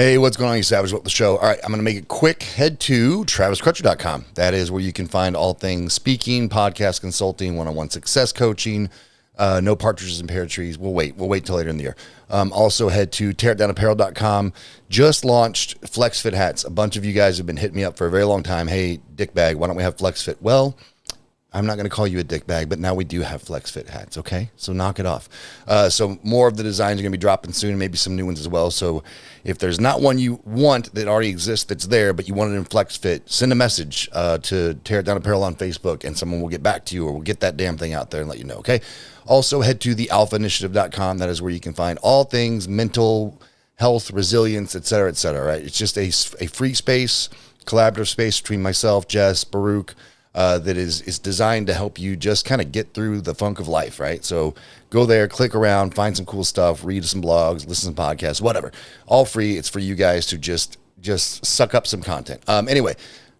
Hey, what's going on, you Savage? Welcome to the show. All right, I'm going to make it quick. Head to traviscrutcher.com. That is where you can find all things speaking, podcast consulting, one-on-one success coaching, no partridges in pear trees. We'll wait till later in the year. Also head to tearitdownapparel.com. Just launched FlexFit hats. A bunch of you guys have been hitting me up for a very long time. Hey, dickbag, why don't we have FlexFit? Well, I'm not going to call you a dick bag, but now we do have FlexFit hats, okay? So knock it off. So more of the designs are going to be dropping soon, and maybe some new ones as well. So if there's not one you want that already exists that's there, but you want it in FlexFit, send a message to Tear It Down Apparel on Facebook, and someone will get back to you, or we'll get that damn thing out there and let you know, okay? Also, head to thealphainitiative.com. That is where you can find all things mental health, resilience, et cetera, right? It's just a free space, collaborative space between myself, Jess, Baruch, that is designed to help you just kind of get through the funk of life, right? So go there, click around, find some cool stuff, read some blogs, listen to some podcasts, whatever. All free. It's for you guys to just suck up some content. Anyway,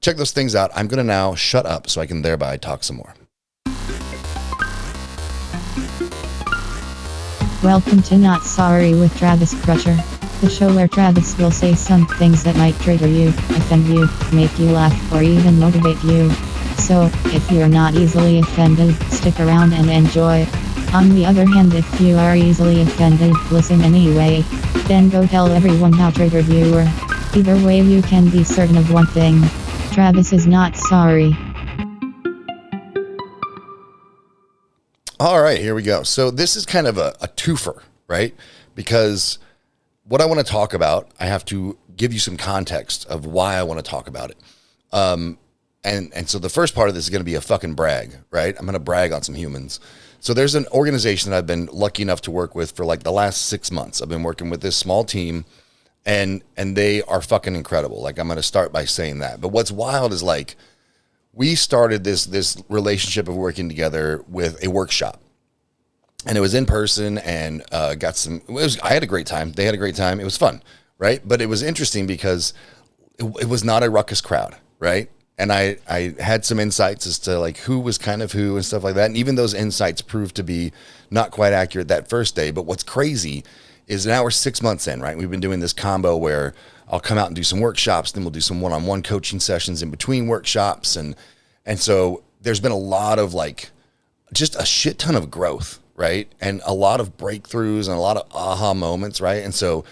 check those things out. I'm going to now shut up so I can thereby talk some more. Welcome to Not Sorry with Travis Crutcher, the show where Travis will say some things that might trigger you, offend you, make you laugh, or even motivate you. So, if you're not easily offended, stick around and enjoy. On the other hand, if you are easily offended, listen anyway. Then go tell everyone how triggered you were. Either way, you can be certain of one thing. Travis is not sorry. All right, here we go. So this is kind of a twofer, right? Because what I want to talk about, I have to give you some context of why I want to talk about it. And so the first part of this is going to be a fucking brag, right? I'm going to brag on some humans. So there's an organization that I've been lucky enough to work with for like the last 6 months. I've been working with this small team, and they are fucking incredible. Like, I'm going to start by saying that. But what's wild is, like, we started this relationship of working together with a workshop. And it was in person, and I had a great time. They had a great time. It was fun, right? But it was interesting because it was not a ruckus crowd, right? And I had some insights as to like who was kind of who and stuff like that. And even those insights proved to be not quite accurate that first day. But what's crazy is now we're 6 months in, right? We've been doing this combo where I'll come out and do some workshops. Then we'll do some one-on-one coaching sessions in between workshops. And so there's been a lot of like, just a shit ton of growth, right? And a lot of breakthroughs and a lot of aha moments, right? And so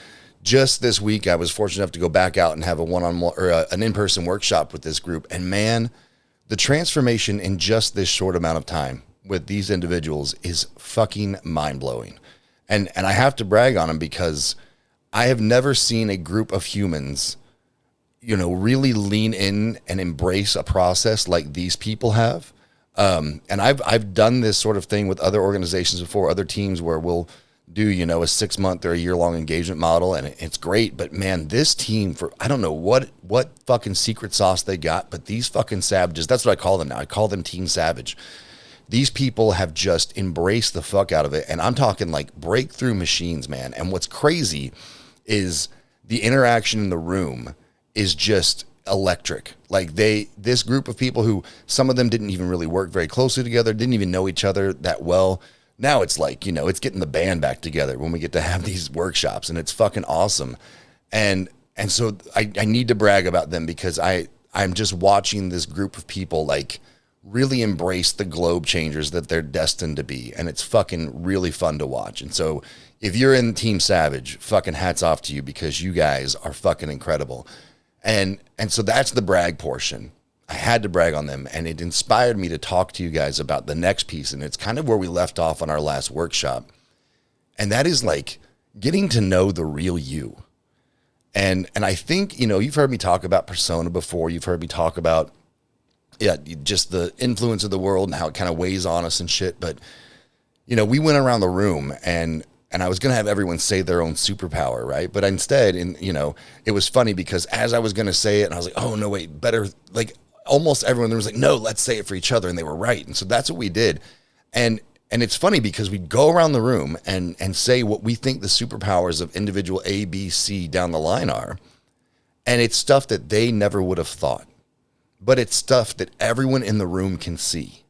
just this week, I was fortunate enough to go back out and have a one-on-one or an in-person workshop with this group. And man, the transformation in just this short amount of time with these individuals is fucking mind-blowing. And I have to brag on them because I have never seen a group of humans, you know, really lean in and embrace a process like these people have. And I've done this sort of thing with other organizations before, other teams where we'll do, you know, a 6 month or a year-long engagement model, and it's great. But man, this team, I don't know what fucking secret sauce they got, but these fucking savages, that's what I call them now. I call them Team Savage. These people have just embraced the fuck out of it. And I'm talking like breakthrough machines, man. And what's crazy is the interaction in the room is just electric. Like this group of people who, some of them didn't even really work very closely together, didn't even know each other that well. Now it's like, you know, it's getting the band back together when we get to have these workshops, and it's fucking awesome. And so I need to brag about them because I'm just watching this group of people like really embrace the globe changers that they're destined to be. And it's fucking really fun to watch. And so if you're in Team Savage, fucking hats off to you because you guys are fucking incredible. And so that's the brag portion. I had to brag on them, and it inspired me to talk to you guys about the next piece. And it's kind of where we left off on our last workshop. And that is like getting to know the real you. And I think, you know, you've heard me talk about persona before. You've heard me talk about, just the influence of the world and how it kind of weighs on us and shit. But, you know, we went around the room and I was going to have everyone say their own superpower, right? But instead, you know, it was funny because as I was going to say it, and I was like, oh, no, wait, better, like, almost everyone there was like, no, let's say it for each other. And they were right. And so that's what we did. And it's funny because we'd go around the room and say what we think the superpowers of individual A, B, C down the line are. And it's stuff that they never would have thought, but it's stuff that everyone in the room can see.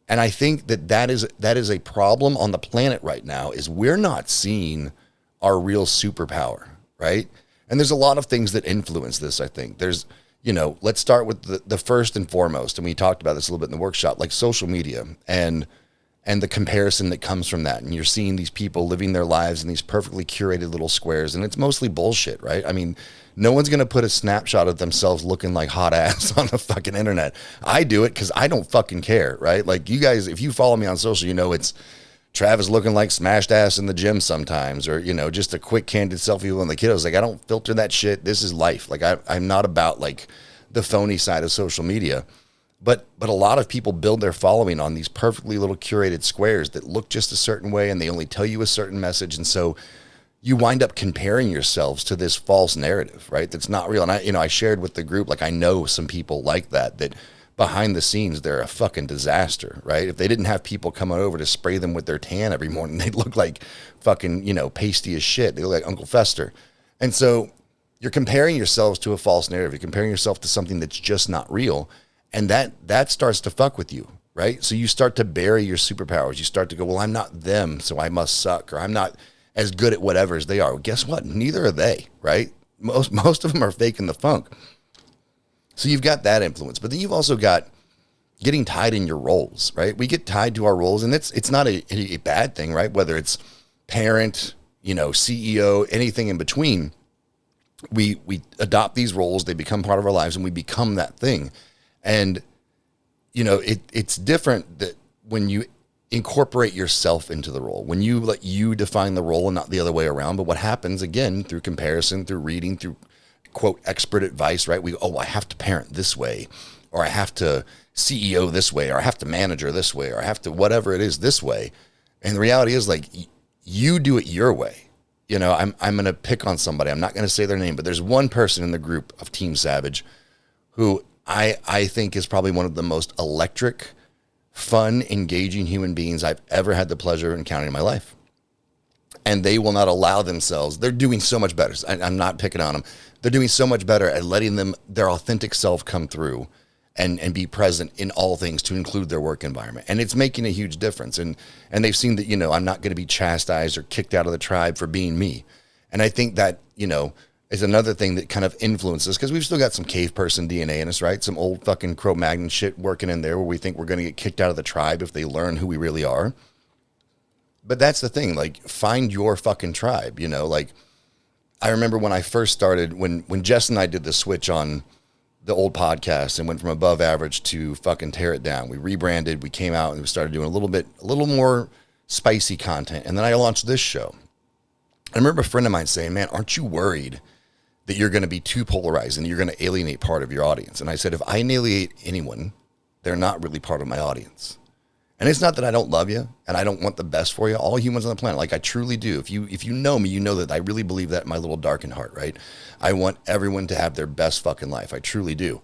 And I think that is a problem on the planet right now is we're not seeing our real superpower, right? And there's a lot of things that influence this, I think. There's, let's start with the first and foremost, and we talked about this a little bit in the workshop, like social media and the comparison that comes from that. And you're seeing these people living their lives in these perfectly curated little squares, and it's mostly bullshit, right? I mean, no one's going to put a snapshot of themselves looking like hot ass on the fucking internet. I do it because I don't fucking care, right? Like, you guys, if you follow me on social, it's Travis looking like smashed ass in the gym sometimes, or, just a quick candid selfie with the kiddos. Like, I don't filter that shit. This is life. Like, I'm not about like the phony side of social media. But a lot of people build their following on these perfectly little curated squares that look just a certain way, and they only tell you a certain message. And so you wind up comparing yourselves to this false narrative, right? That's not real. And I shared with the group, like, I know some people like that behind the scenes, they're a fucking disaster, right? If they didn't have people coming over to spray them with their tan every morning, they'd look like fucking, pasty as shit. They look like Uncle Fester. And so you're comparing yourselves to a false narrative. You're comparing yourself to something that's just not real. And that starts to fuck with you, right? So you start to bury your superpowers. You start to go, well, I'm not them, so I must suck, or I'm not as good at whatever as they are. Well, guess what? Neither are they, right? Most of them are faking the funk. So you've got that influence. But then you've also got getting tied in your roles, right? We get tied to our roles, and it's not a bad thing, right? Whether it's parent, CEO, anything in between, we adopt these roles, they become part of our lives, and we become that thing. And, it's different that when you incorporate yourself into the role, when you let you define the role and not the other way around. But what happens, again, through comparison, through reading, through, quote, expert advice, right? I have to parent this way, or I have to CEO this way, or I have to manager this way, or I have to whatever it is this way. And the reality is, like, you do it your way. I'm going to pick on somebody. I'm not going to say their name, but there's one person in the group of Team Savage who I think is probably one of the most electric, fun, engaging human beings I've ever had the pleasure of encountering in my life. And they will not allow themselves. They're doing so much better. I'm not picking on them. They're doing so much better at letting their authentic self come through and be present in all things, to include their work environment. And it's making a huge difference. And they've seen that, I'm not going to be chastised or kicked out of the tribe for being me. And I think that, is another thing that kind of influences, because we've still got some cave person DNA in us, right? Some old fucking Cro-Magnon shit working in there where we think we're going to get kicked out of the tribe if they learn who we really are. But that's the thing, like, find your fucking tribe, like, I remember when I first started, when Jess and I did the switch on the old podcast and went from above average to fucking tear it down. We rebranded, we came out and we started doing a little more spicy content. And then I launched this show. I remember a friend of mine saying, man, aren't you worried that you're going to be too polarized and you're going to alienate part of your audience? And I said, if I alienate anyone, they're not really part of my audience. And it's not that I don't love you and I don't want the best for you. All humans on the planet, like, I truly do. If you know me, you know that I really believe that in my little darkened heart, right? I want everyone to have their best fucking life. I truly do.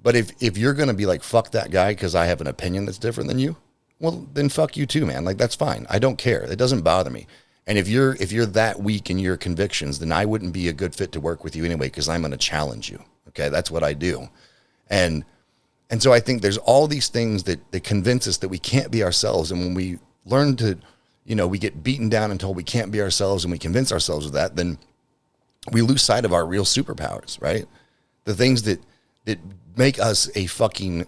But if you're going to be like, fuck that guy because I have an opinion that's different than you, well, then fuck you too, man. Like, that's fine. I don't care. It doesn't bother me. And if you're that weak in your convictions, then I wouldn't be a good fit to work with you anyway, because I'm going to challenge you. Okay, that's what I do. And so I think there's all these things that convince us that we can't be ourselves. And when we learn to, we get beaten down until we can't be ourselves and we convince ourselves of that, then we lose sight of our real superpowers, right? The things that make us a fucking,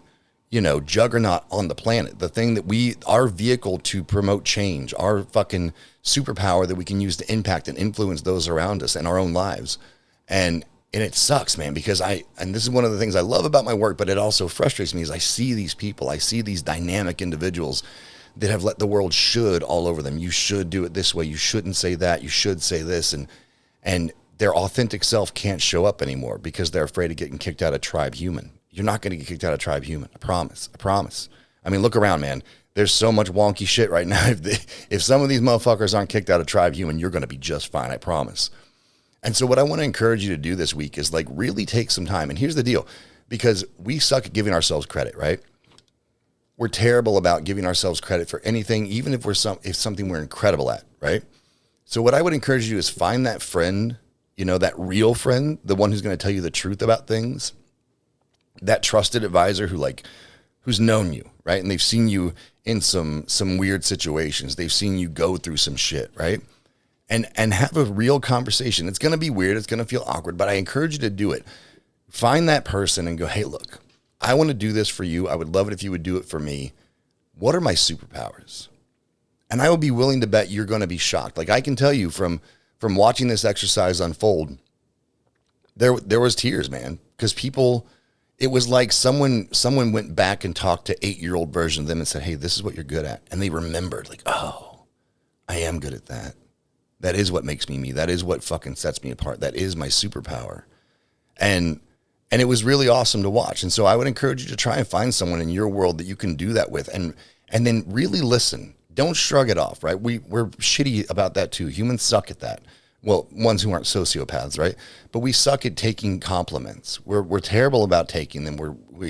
juggernaut on the planet. The thing that our vehicle to promote change, our fucking superpower that we can use to impact and influence those around us and our own lives. And it sucks, man, because and this is one of the things I love about my work, but it also frustrates me, is I see these people, I see these dynamic individuals that have let the world should all over them. You should do it this way. You shouldn't say that. You should say this. And their authentic self can't show up anymore because they're afraid of getting kicked out of Tribe Human. You're not going to get kicked out of Tribe Human. I promise. I promise. I mean, look around, man. There's so much wonky shit right now. If some of these motherfuckers aren't kicked out of Tribe Human, you're going to be just fine. I promise. And so what I want to encourage you to do this week is, like, really take some time. And here's the deal, because we suck at giving ourselves credit, right? We're terrible about giving ourselves credit for anything, even if if something we're incredible at, right? So what I would encourage you to do is find that friend, that real friend, the one who's going to tell you the truth about things, that trusted advisor who's known you, right? And they've seen you in some weird situations. They've seen you go through some shit, right? and have a real conversation. It's going to be weird. It's going to feel awkward, but I encourage you to do it. Find that person and go, hey, look, I want to do this for you. I would love it if you would do it for me. What are my superpowers? And I would be willing to bet you're going to be shocked. Like I can tell you from watching this exercise unfold, there was tears, man, because people, it was like someone went back and talked to 8-year-old version of them and said, hey, this is what you're good at. And they remembered like, oh, I am good at that. That is what makes me me. That is what fucking sets me apart. That is my superpower. And it was really awesome to watch. And so I would encourage you to try and find someone in your world that you can do that with, and then really listen. Don't shrug it off, right? We're shitty about that too. Humans suck at that. Well, ones who aren't sociopaths, right? But we suck at taking compliments. We're terrible about taking them.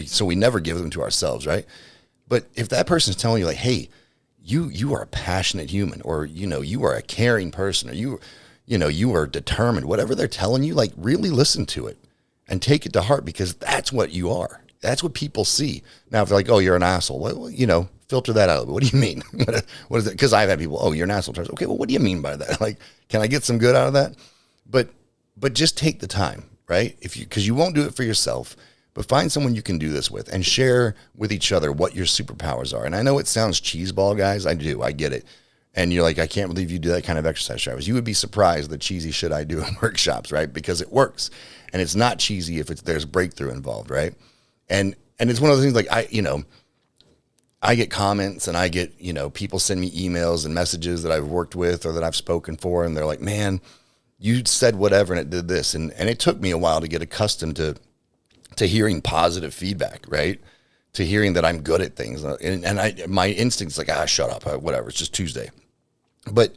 So we never give them to ourselves, right? But if that person's telling you like, hey, you are a passionate human, or you are a caring person, or you are determined, whatever they're telling you, like really listen to it and take it to heart, because that's what you are. That's what people see. Now, if they're like, oh, you're an asshole, well, filter that out. What do you mean? What is it? Because I've had people, oh, you're an asshole. Okay, well, what do you mean by that? Like, can I get some good out of that? But just take the time, right? Because you won't do it for yourself, but find someone you can do this with and share with each other what your superpowers are. And I know it sounds cheeseball, guys. I do. I get it. And you're like, I can't believe you do that kind of exercise, Travis. You would be surprised the cheesy shit I do in workshops, right? Because it works. And it's not cheesy if there's breakthrough involved, right? And it's one of those things like I get comments and I get, people send me emails and messages that I've worked with or that I've spoken for. And they're like, man, you said whatever and it did this. And it took me a while to get accustomed to hearing positive feedback, right? To hearing that I'm good at things. And my instinct's like, shut up, whatever. It's just Tuesday. But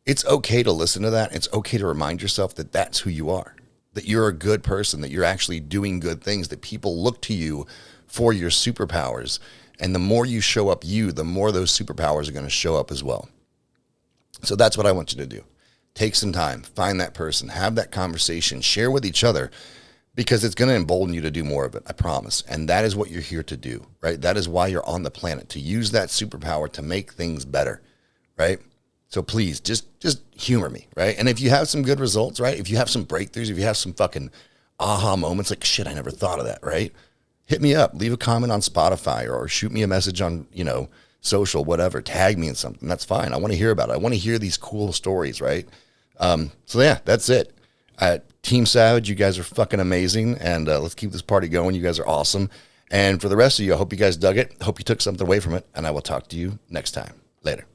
it's okay to listen to that. It's okay to remind yourself that that's who you are, that you're a good person, that you're actually doing good things, that people look to you for your superpowers. And the more you show up the more those superpowers are going to show up as well. So that's what I want you to do. Take some time, find that person, have that conversation, share with each other, because it's going to embolden you to do more of it, I promise. And that is what you're here to do, right? That is why you're on the planet, to use that superpower to make things better, right? So please, just humor me, right? And if you have some good results, right? If you have some breakthroughs, if you have some fucking aha moments, like, shit, I never thought of that, right? Hit me up, leave a comment on Spotify, or shoot me a message on, social, whatever, tag me in something. That's fine. I want to hear about it. I want to hear these cool stories, right? So yeah, that's it. Team Savage, you guys are fucking amazing. And let's keep this party going. You guys are awesome. And for the rest of you, I hope you guys dug it. Hope you took something away from it. And I will talk to you next time. Later.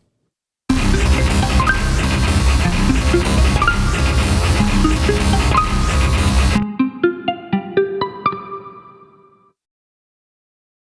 Thank you.